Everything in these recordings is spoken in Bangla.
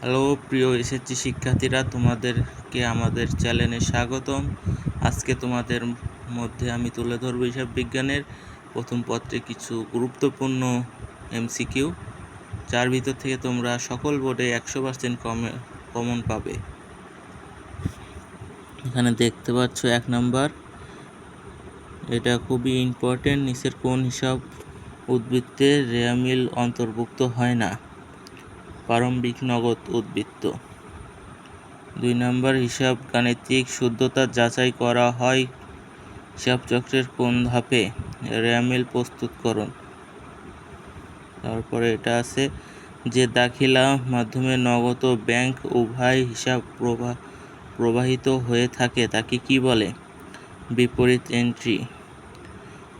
হ্যালো প্রিয় এসএসসি শিক্ষার্থীরা, তোমাদেরকে আমাদের চ্যানেলে স্বাগতম। আজকে তোমাদের মধ্যে আমি তুলে ধরব হিসাব বিজ্ঞানের প্রথম পত্রে কিছু গুরুত্বপূর্ণ এমসিকিউ, যার ভিতর থেকে তোমরা সকল বোর্ডে 100% কমন পাবে। এখানে দেখতে পাচ্ছ 1 নাম্বার, এটা খুবই ইম্পর্টেন্ট। নিচের কোন হিসাব উদ্বৃত্তে রেয়ামিল অন্তর্ভুক্ত হয় না? প্রারম্ভিক নগদ উদ্বৃত্ত। 2 নম্বর, হিসাব গাণিতিক শুদ্ধতা যাচাই করা হয় হিসাব চক্রের কোন ধাপে? রেয়ামিল প্রস্তুতকরণ। তারপরে এটা আছে যে দাখিলা মাধ্যমে নগদ ও ব্যাংক উভয় হিসাব প্রবাহিত হয়ে থাকে তাকে কি বলে? বিপরীত এন্ট্রি।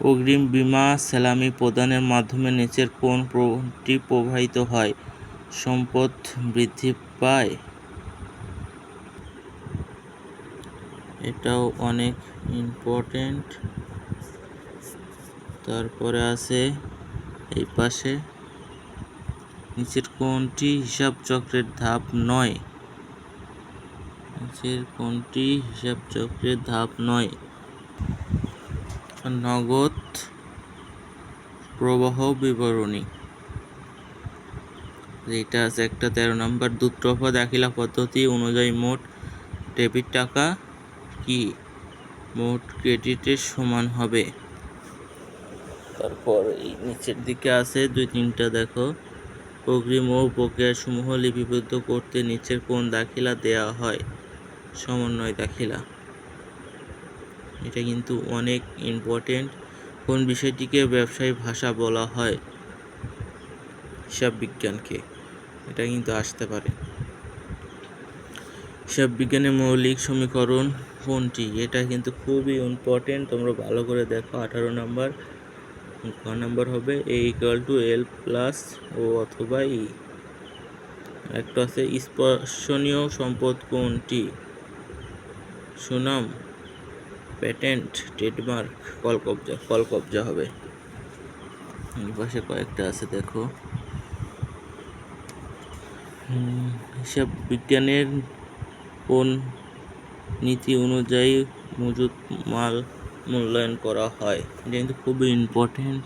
অগ্রিম বীমা সালামি প্রদানের মাধ্যমে নিচের কোনটি প্রবাহিত হয়? সম্পদ বৃদ্ধি পায়। এটাও অনেক ইম্পর্টেন্ট। তারপরে আছে এই পাশে, নিচের কোনটি হিসাব চক্রের ধাপ নয়? নিচের কোনটি হিসাব চক্রের ধাপ নয়? নগদ প্রবাহ বিবরণী। এটা আছে একটা 13 নম্বর, দুতরফা দাখিলা পদ্ধতি অনুযায়ী মোট ডেবিট টাকা কি মোট ক্রেডিটের সমান হবে? তারপর এই নিচের দিকে আছে 2-3টা, দেখো। অগ্রিম ও বকেয়া সমূহ লিপিবদ্ধ করতে নিচের কোন দাখিলা দেয়া হয়? সমন্বয় দাখিলা। এটা কিন্তু অনেক ইম্পর্টেন্ট। কোন বিষয়টিকে ব্যবসায়িক ভাষা বলা হয়? হিসাব বিজ্ঞানকে। এটা কিন্তু আসতে পারে। হিসাব বিজ্ঞানের মৌলিক সমীকরণ কোনটি? এটা কিন্তু খুবই ইম্পর্টেন্ট, তোমরা ভালো করে দেখো। 18 নম্বর, ক নম্বর হবে A=L+O অথবা E। একটা আছে স্পর্শনীয় সম্পদ কোনটি? সুনাম, প্যাটেন্ট, ট্রেডমার্ক, কলকবজা হবে। এই পাশে কয়েকটা আছে, দেখো। হিসাব বিজ্ঞানের কোন নীতি অনুযায়ী মজুত মাল মূল্যায়ন করা হয়? এটা কিন্তু খুবই ইম্পর্টেন্ট।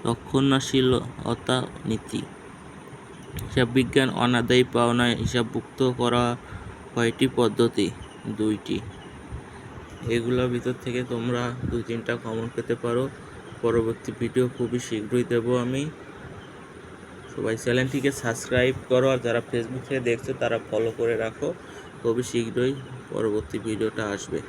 রক্ষণশীলতা নীতি। হিসাব বিজ্ঞান অনাদায়ী পাওনায় হিসাবভুক্ত করা কয়টি পদ্ধতি? 2টি। এগুলোর ভিতর থেকে তোমরা 2-3টা কমন পেতে পারো। পরবর্তী ভিডিও খুবই শীঘ্রই দেব আমি। সবাই চ্যানেলটিকে সাবস্ক্রাইব করো, আর যারা ফেসবুক থেকে দেখছো তারা ফলো করে রাখো। খুবই শীঘ্রই পরবর্তী ভিডিওটা আসবে।